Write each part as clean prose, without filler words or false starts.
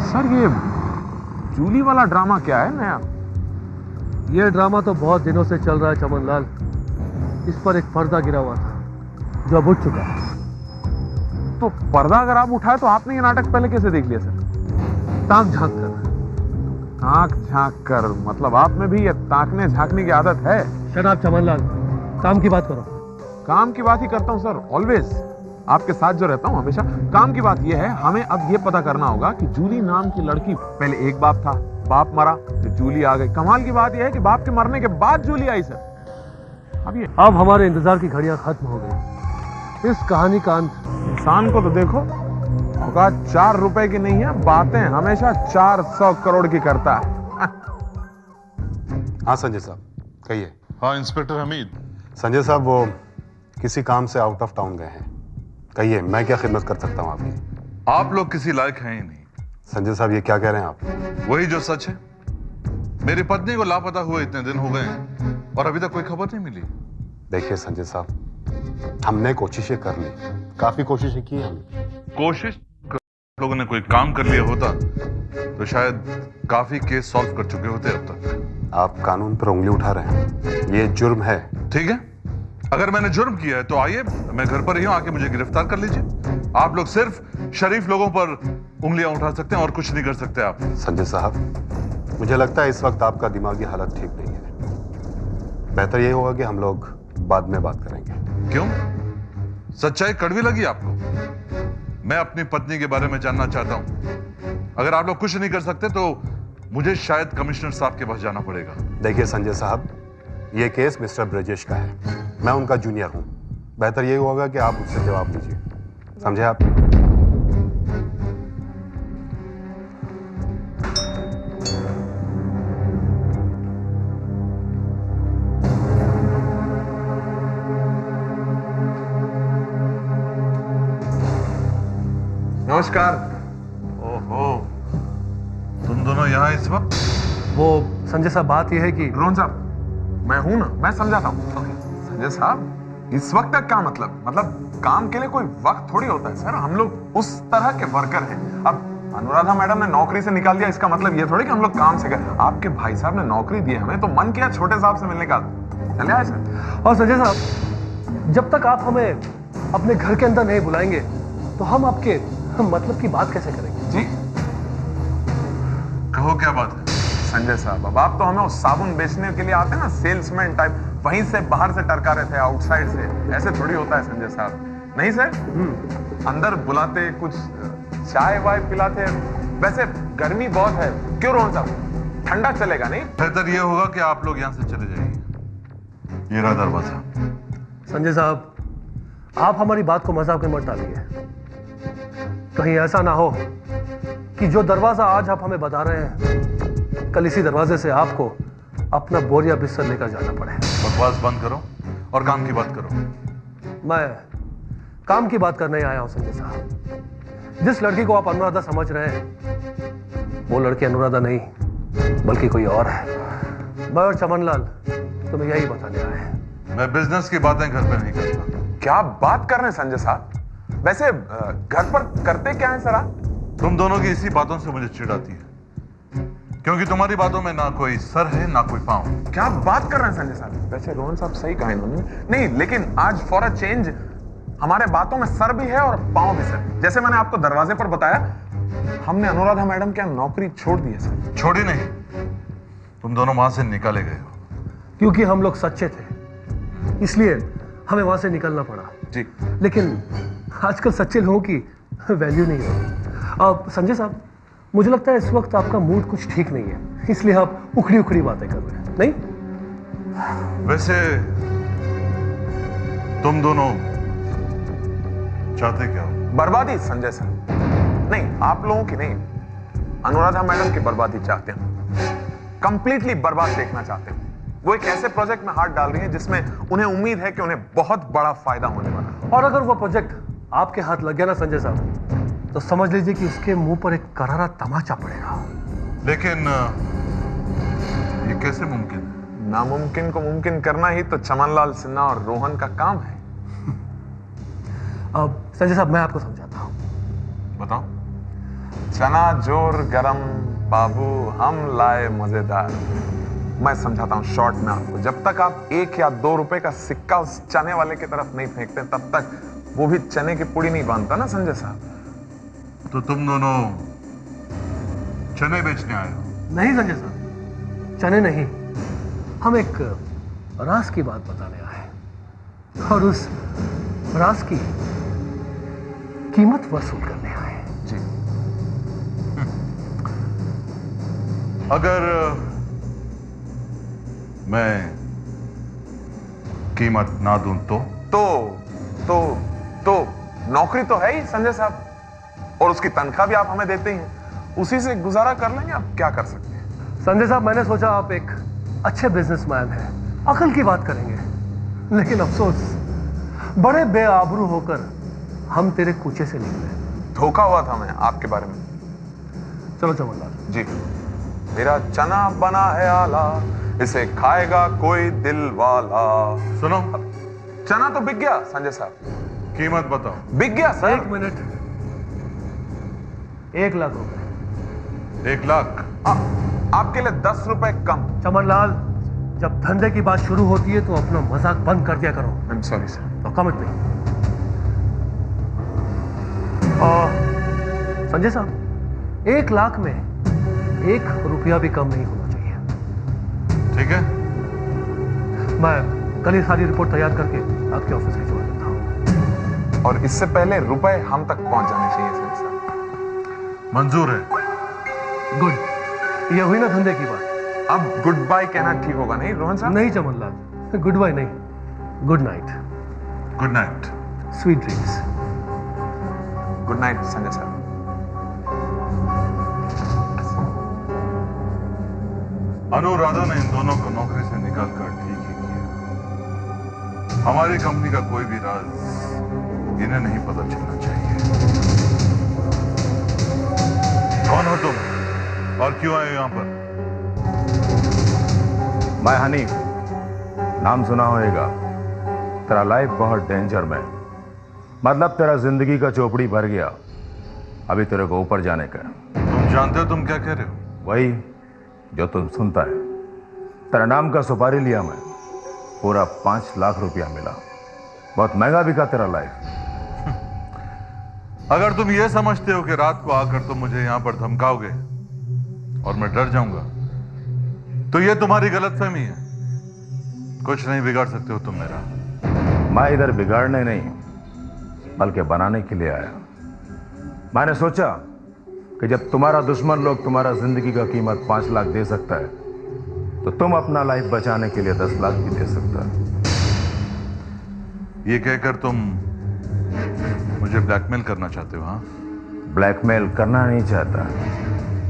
Sir ये जूली वाला drama क्या है नया? ये ड्रामा तो बहुत दिनों से चल रहा है चमनलाल। इस पर एक पर्दा गिरा हुआ था जो अब उठ चुका है। तो पर्दा अगर आप उठाए तो आपने ये नाटक पहले कैसे देख लिया सर? ताक झांक कर। ताक झांक कर मतलब आप में भी ये ताकने झांकने की आदत है? शराब चमनलाल, काम की बात करो। काम की बात ही करता हूं सर, ऑलवेज आपके साथ जो रहता हूं हमेशा काम की बात यह है। हमें अब यह पता करना होगा कि जूली नाम की लड़की, पहले एक बाप था, बाप मरा तो जूली आ गई। कमाल की बात यह है कि बाप के मरने के बाद जूली आई सर। अब हमारे इंतजार की घड़ियां खत्म हो गई। इस कहानी का अंत। इंसान को तो देखो, औकात 4 रुपए की नहीं है, बातें हमेशा 400 करोड़ की करता है। हाँ संजय साहब कहिए। हाँ इंस्पेक्टर हमीद। संजय साहब वो किसी काम से आउट ऑफ टाउन गए हैं। कहिए मैं क्या खिदमत कर सकता हूँ आपकी? आप लोग किसी लायक हैं ही नहीं। संजय साहब ये क्या कह रहे हैं आप? वही जो सच है। मेरी पत्नी को लापता हुए इतने दिन हो गए हैं और अभी तक कोई खबर नहीं मिली। देखिए संजय साहब, हमने कोशिशें कर ली, काफी कोशिशें की हमने। कोशिश लोगों ने कोई काम कर लिया होता तो शायद काफी केस सॉल्व कर चुके होते अब तक। आप कानून पर उंगली उठा रहे हैं, ये जुर्म है। ठीक है, अगर मैंने जुर्म किया है तो आइए, मैं घर पर ही हूं, आके मुझे गिरफ्तार कर लीजिए। आप लोग सिर्फ शरीफ लोगों पर उंगलियां उठा सकते हैं और कुछ नहीं कर सकते आप। संजय साहब मुझे लगता है इस वक्त आपका दिमागी हालत ठीक नहीं है। बेहतर यही होगा कि हम लोग बाद में बात करेंगे। क्यों? सच्चाई कड़वी लगी आपको? मैं अपनी पत्नी के बारे में जानना चाहता हूं। अगर आप लोग कुछ नहीं कर सकते तो मुझे शायद कमिश्नर साहब के पास जाना पड़ेगा। देखिए संजय साहब, ये केस मिस्टर ब्रजेश का है, मैं उनका जूनियर हूं। बेहतर यही होगा कि आप उससे जवाब दीजिए, समझे आप? नमस्कार। ओहो, तुम दोनों यहाँ इस वक्त? वो संजय साहब बात यह है कि रोहन साहब मैं हूं ना, मैं समझाता हूं। संजय साहब इस वक्त का क्या मतलब काम के लिए कोई वक्त थोड़ी होता है सर। हम लोग उस तरह के वर्कर हैं। अब अनुराधा मैडम ने नौकरी से निकाल दिया, इसका मतलब ये थोड़ी कि हम लोग काम से गए। आपके भाई साहब ने नौकरी दी हमें तो मन किया छोटे साहब से मिलने का, चले आए सर। और संजय साहब, जब तक आप हमें अपने घर के अंदर नहीं बुलाएंगे तो हम आपके मतलब की बात कैसे करेंगे? जी कहो क्या बात है? संजय साहब अब आप तो हमें उस साबुन बेचने के लिए आते हैं ना, सेल्समैन टाइप, वहीं से बाहर से टरका रहे थे, आउटसाइड से। ऐसे थोड़ी होता है संजय साहब। नहीं सर, अंदर बुलाते, कुछ चाय वाय पिलाते। वैसे गर्मी बहुत है, क्यों रोहन साहब? ठंडा चलेगा नहीं? बेहतर यह होगा कि आप लोग यहाँ से चले जाइए। ये रहा दरवाजा। संजय साहब, आप हमारी बात को मजाक में मत डालिए। कहीं ऐसा ना हो कि जो दरवाजा आज आप हमें बता रहे हैं, कल इसी दरवाजे से आपको अपना बोरिया बिस्तर लेकर जाना पड़े। बकवास बंद करो और काम की बात करो। मैं काम की बात करने आया हूं संजय साहब। जिस लड़की को आप अनुराधा समझ रहे हैं, वो लड़की अनुराधा नहीं बल्कि कोई और है। मैं और चमनलाल तुम्हें यही बताने आए हैं। मैं बिजनेस की बातें घर पे नहीं करता। क्या बात कर रहे हैं संजय साहब? वैसे घर पर करते क्या है सर आप? तुम दोनों की इसी बातों से मुझे चिढ़ आती है, क्योंकि तुम्हारी बातों में ना कोई सर है ना कोई पांव। क्या बात कर रहे हैं संजय साहब? वैसे रोहन साहब सही कहा इन्होंने। नहीं लेकिन आज फॉर अ चेंज हमारे बातों में सर भी है और पांव भी सर। जैसे मैंने आपको दरवाजे पर बताया, हमने अनुराधा मैडम की नौकरी छोड़ दी है सर। छोड़ी नहीं, तुम दोनों वहां से निकाले गए हो। क्योंकि हम लोग सच्चे थे, इसलिए हमें वहां से निकलना पड़ा। जी लेकिन आजकल सच्चे लोगों की वैल्यू नहीं है। अब संजय साहब, मुझे लगता है इस वक्त आपका मूड कुछ ठीक नहीं है, इसलिए आप उखड़ी उखड़ी बातें कर रहे हैं। नहीं, वैसे तुम दोनों चाहते क्या हो? बर्बादी संजय साहब। नहीं आप लोगों की नहीं, अनुराधा मैडम की बर्बादी चाहते हैं। कंप्लीटली बर्बाद देखना चाहते हैं। वो एक ऐसे प्रोजेक्ट में हाथ डाल रही है जिसमें उन्हें उम्मीद है कि उन्हें बहुत बड़ा फायदा होने वाला है। और अगर वो प्रोजेक्ट आपके हाथ लग गया ना संजय साहब, तो समझ लीजिए कि उसके मुंह पर एक करारा तमाचा पड़ेगा। लेकिन ये कैसे मुमकिन है? नामुमकिन को मुमकिन करना ही तो चमनलाल सिन्हा और रोहन का काम है। अब संजय साहब मैं आपको समझाता हूं। बताओ। चना जोर गरम बाबू हम लाए मजेदार। मैं समझाता हूं शॉर्ट में आपको, जब तक आप 1 या 2 रुपए का सिक्का उस चने वाले की तरफ नहीं फेंकते तब तक वो भी चने की पुड़ी नहीं बांधता ना संजय साहब। तो तुम दोनों चने बेचने आए हो? नहीं संजय साहब, चने नहीं, हम एक राज की बात बताने आए और उस राज की कीमत वसूल करने आए। जी अगर मैं कीमत ना दूं तो नौकरी तो है ही संजय साहब, और उसकी तनख्वाह भी आप हमें देते ही हैं, उसी से गुजारा कर लेंगे। आप क्या कर सकते हैं संजय साहब, मैंने सोचा आप एक अच्छे बिजनेसमैन हैं, अकल की बात करेंगे, लेकिन अफसोस बड़े बेआबरू होकर हम तेरे कूचे से निकले। धोखा हुआ था मैं आपके बारे में। चलो चमनलाल जी, मेरा चना बना है आला, इसे खाएगा कोई दिल वाला। सुनो, चना तो बिक गया संजय साहब। कीमत बताओ। बिक गया सर। 1 मिनट, 1 लाख रुपए। 1 लाख? आपके लिए 10 रुपए कम। चमनलाल, जब धंधे की बात शुरू होती है तो अपना मजाक बंद कर दिया करो। I am sorry sir. तो कमिट नहीं। संजय साहब, 1 लाख में 1 रुपया भी कम नहीं होना चाहिए। ठीक है, मैं कल ही सारी रिपोर्ट तैयार करके आपके ऑफिस भिजवा देता हूं। और इससे पहले रुपए हम तक पहुंच जाने चाहिए संजय साहब। मंजूर है। गुड, ये हुई ना धंधे की बात। अब गुड बाय कहना ठीक होगा नहीं रोहन साहब? नहीं चमनलाल, गुड बाय नहीं, good night. Good night. Sweet dreams. Good night Sanjay साहब। अनुराधा ने इन दोनों को नौकरी से निकालकर ठीक ही किया। हमारी कंपनी का कोई भी राज इन्हें नहीं पता चलना चाहिए। कौन हो तुम और क्यों आए हो यहां पर? मैं हनीफ, नाम सुना होगा। तेरा लाइफ बहुत डेंजर में, मतलब तेरा जिंदगी का चौपड़ी भर गया, अभी तेरे को ऊपर जाने का। तुम जानते हो तुम क्या कह रहे हो? वही जो तुम सुनता है। तेरा नाम का सुपारी लिया मैं, पूरा 5 लाख रुपया मिला। बहुत महंगा बिका तेरा लाइफ। अगर तुम ये समझते हो कि रात को आकर तुम मुझे यहां पर धमकाओगे और मैं डर जाऊंगा, तो ये तुम्हारी गलतफहमी है। कुछ नहीं बिगाड़ सकते हो तुम मेरा। मैं इधर बिगाड़ने नहीं, बल्कि बनाने के लिए आया। मैंने सोचा कि जब तुम्हारा दुश्मन लोग तुम्हारा जिंदगी का कीमत 5 लाख दे सकता है, तो तुम अपना लाइफ बचाने के लिए 10 लाख भी दे सकता है। ये कहकर तुम मुझे ब्लैकमेल करना चाहते हो? हाँ, ब्लैकमेल करना नहीं चाहता,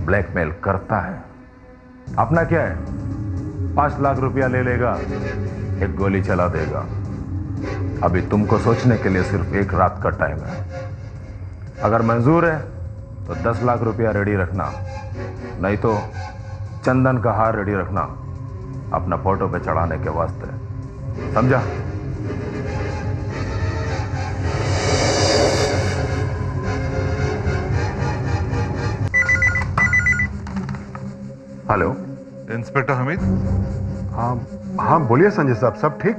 ब्लैकमेल करता है। अपना क्या है, 5 लाख रुपया ले लेगा, एक गोली चला देगा। अभी तुमको सोचने के लिए सिर्फ 1 रात का टाइम है। अगर मंजूर है तो 10 लाख रुपया रेडी रखना, नहीं तो चंदन का हार रेडी रखना अपना फोटो पे चढ़ाने के वास्ते। समझा? Hello, inspector Hamid. हाँ हाँ, बोलिए संजय साहब, सब ठीक?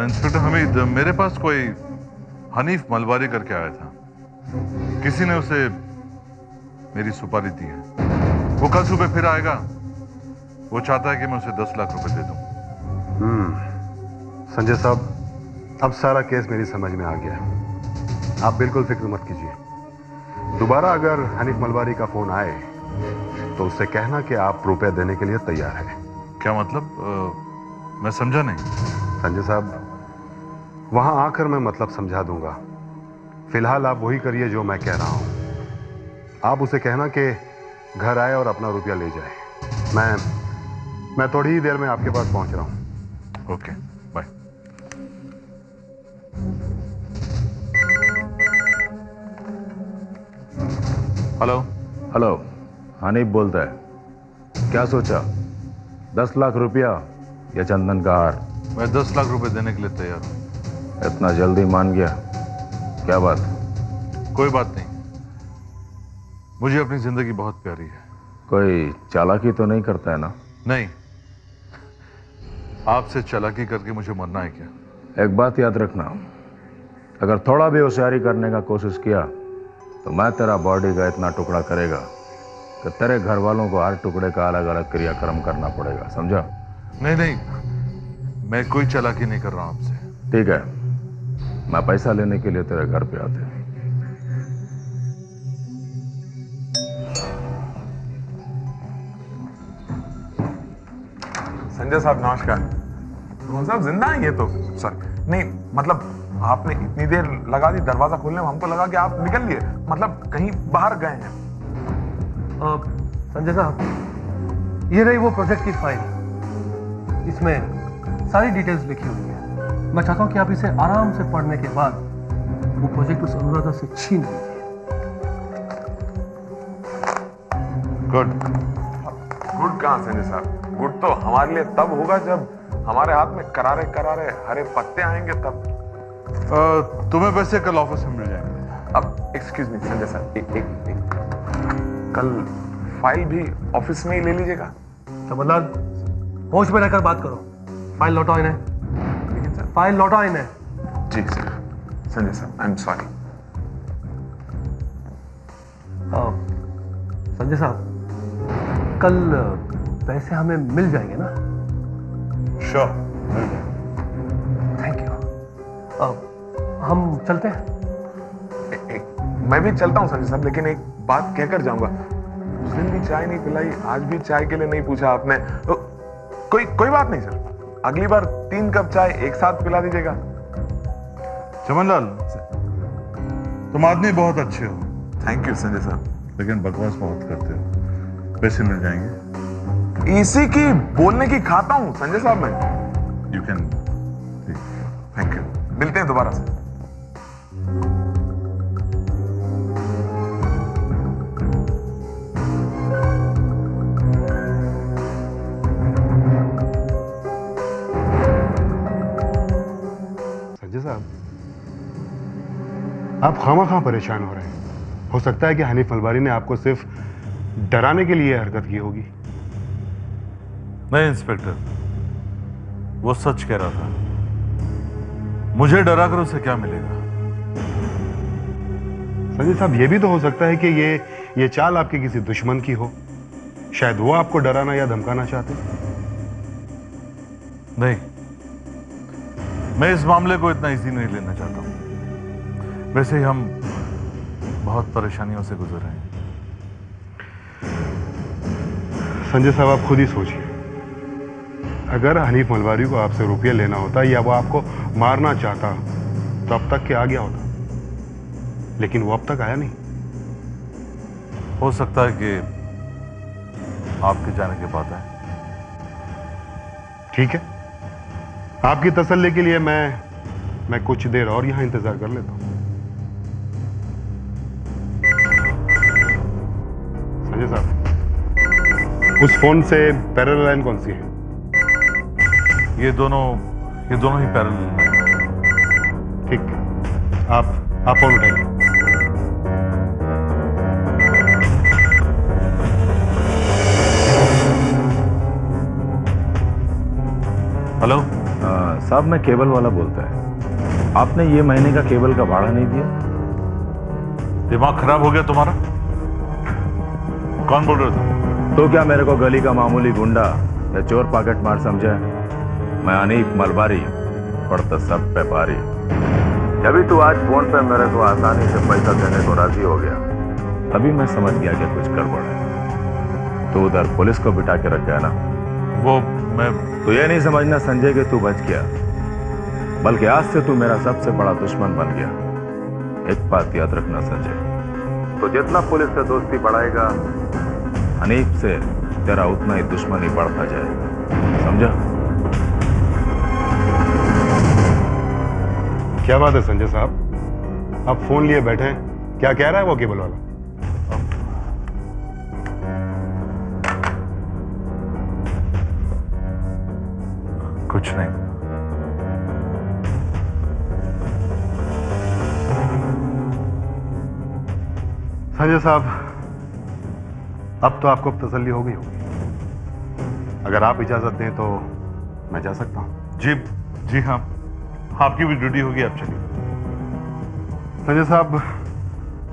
इंस्पेक्टर हमीद, मेरे पास कोई हनीफ मलबारी करके आया था। किसी ने उसे मेरी सुपारी दी है। वो कल सुबह फिर आएगा। वो चाहता है कि मैं उसे 10 लाख रुपए दे दूं। संजय साहब, अब सारा केस मेरी समझ में आ गया है। आप बिल्कुल फिक्र मत कीजिए। दोबारा अगर हनीफ मलबारी का फोन आए तो उससे कहना कि आप रुपए देने के लिए तैयार हैं। क्या मतलब? मैं समझा नहीं। संजय साहब, वहां आकर मैं मतलब समझा दूंगा। फिलहाल आप वही करिए जो मैं कह रहा हूं। आप उसे कहना कि घर आए और अपना रुपया ले जाए। मैं थोड़ी ही देर में आपके पास पहुंच रहा हूं। Okay, bye. Hello hello, Hanif बोलता है। क्या सोचा, 10 लाख रुपया या चंदन का हार? मैं 10 लाख रुपए देने के लिए तैयार हूं। इतना जल्दी मान गया? क्या बात? कोई बात नहीं। मुझे अपनी जिंदगी बहुत प्यारी है। कोई चालाकी तो नहीं करता है ना? नहीं, आपसे चालाकी करके मुझे मरना है क्या? एक बात याद रखना, अगर थोड़ा भी होशियारी करने का कोशिश किया तो मैं तेरा बॉडी का इतना टुकड़ा करेगा कि तेरे घर वालों को हर टुकड़े का अलग अलग क्रियाक्रम करना पड़ेगा, समझा? नहीं नहीं, मैं कोई चालाकी नहीं कर रहा हूं आपसे। ठीक है, मैं पैसा लेने के लिए तेरे घर पे आते हैं। संजय साहब नमस्कार। रोहन साहब जिंदा हैं ये तो? सॉरी नहीं, मतलब आपने इतनी देर लगा दी दरवाजा खोलने में, हमको लगा कि आप निकल लिए, मतलब कहीं बाहर गए हैं। संजय साहब, ये रही वो प्रोजेक्ट की फाइल। इसमें सारी डिटेल्स लिखी हुई है। मैं चाहता हूं कि आप इसे आराम से पढ़ने के बाद वो प्रोजेक्ट उस अनुराधा से छीन लीजिए। गुड। गुड कहाँ संजय साहब? गुड तो हमारे लिए तब होगा जब हमारे हाथ में करारे करारे हरे पत्ते आएंगे तब। तुम्हें पैसे कल ऑफिस में मिल जाएंगे। अब एक्सक्यूज मी संजय साहब, एक कल फाइल भी ऑफिस में ही ले लीजिएगा। कमललाल, होश में रहकर बात करो। फाइल लौटाओ इन्हें। लेकिन सर। फाइल लौटाओ इन्हें। जी सर। संजय साहब आई एम सॉरी। संजय साहब, कल पैसे हमें मिल जाएंगे ना? श्योर। Thank you. हम चलते हैं। मैं भी चलता हूँ संजय साहब, लेकिन एक बात कहकर जाऊंगा। उस दिन भी चाय नहीं पिलाई, आज भी चाय के लिए नहीं पूछा आपने। कोई बात नहीं सर, अगली बार 3 कप चाय एक साथ पिला दीजिएगा। चमनलाल, तुम आदमी बहुत अच्छे हो, थैंक यू संजय साहब। लेकिन बकवास बहुत करते हो। पैसे मिल जाएंगे। इसी की बोलने की खाता हूँ संजय साहब मैं। You can. थैंक यू, मिलते हैं दोबारा से। संजय साहब, आप खामा परेशान हो रहे हैं। हो सकता है कि हनीफ मलबारी ने आपको सिर्फ डराने के लिए हरकत की होगी। नहीं इंस्पेक्टर, वो सच कह रहा था। मुझे डरा कर उसे क्या मिलेगा? संजय साहब, यह भी तो हो सकता है कि ये चाल आपके किसी दुश्मन की हो। शायद वो आपको डराना या धमकाना चाहते। नहीं, मैं इस मामले को इतना इजी नहीं लेना चाहता हूं। वैसे ही हम बहुत परेशानियों से गुजर रहे हैं। संजय साहब, आप खुद ही सोचिए, अगर हनीफ मलबारी को आपसे रुपये लेना होता या वो आपको मारना चाहता तो अब तक के आ गया होता, लेकिन वो अब तक आया नहीं। हो सकता है कि आपके जाने के बाद आए। ठीक है, आपकी तसल्ली के लिए मैं कुछ देर और यहां इंतजार कर लेता हूं। संजय साहब, उस फोन से पैरेलल लाइन कौन सी है? ये दोनों ही पैरेलल हैं। ठीक है, आप फोन उठाइए। हेलो साहब, मैं केबल वाला बोलता है। आपने ये महीने का केबल का भाड़ा नहीं दिया। दिमाग खराब हो गया तुम्हारा? कौन बोल रहे हो तुम? तो क्या मेरे को गली का मामूली गुंडा या चोर पॉकेट मार समझा है? मैं हनीफ मलबारी, पड़ता सब पे भारी। जब भी तू आज फोन पे मेरे को आसानी से पैसा देने को राजी हो गया, तभी मैं समझ गया कि कुछ गड़बड़ है। तो उधर पुलिस को बिठा के रख गया ना। वो मैं तो ये नहीं समझना संजय कि तू बच गया, बल्कि आज से तू मेरा सबसे बड़ा दुश्मन बन गया। एक बात याद रखना संजय, तो जितना पुलिस से दोस्ती बढ़ाएगा, हनीफ से तेरा उतना ही दुश्मनी बढ़ता जाएगा, समझा? क्या बात है संजय साहब, आप फोन लिए बैठे हैं। क्या कह रहा है वो केबल वाला? कुछ नहीं। संजय साहब, अब तो आपको तसल्ली हो गई होगी। अगर आप इजाजत दें तो मैं जा सकता हूं। जी जी हाँ, आपकी भी ड्यूटी होगी, आप चलिए। संजय साहब,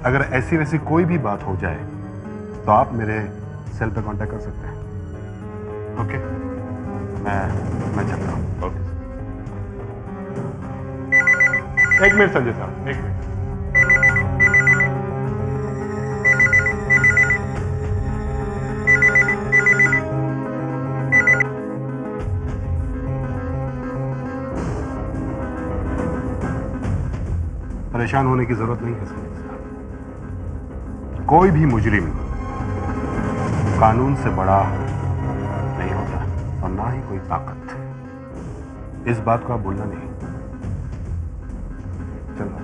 अगर ऐसी वैसी कोई भी बात हो जाए तो आप मेरे सेल पे कांटेक्ट कर सकते हैं। ओके मैं चलता हूं। ओके। एक मिनट संजय साहब, एक मिनट। परेशान होने की जरूरत नहीं है संजय साहब। कोई भी मुजरिम कानून से बड़ा नहीं होता और ना ही कोई ताकत। इस बात को आप भूलना नहीं। चलो।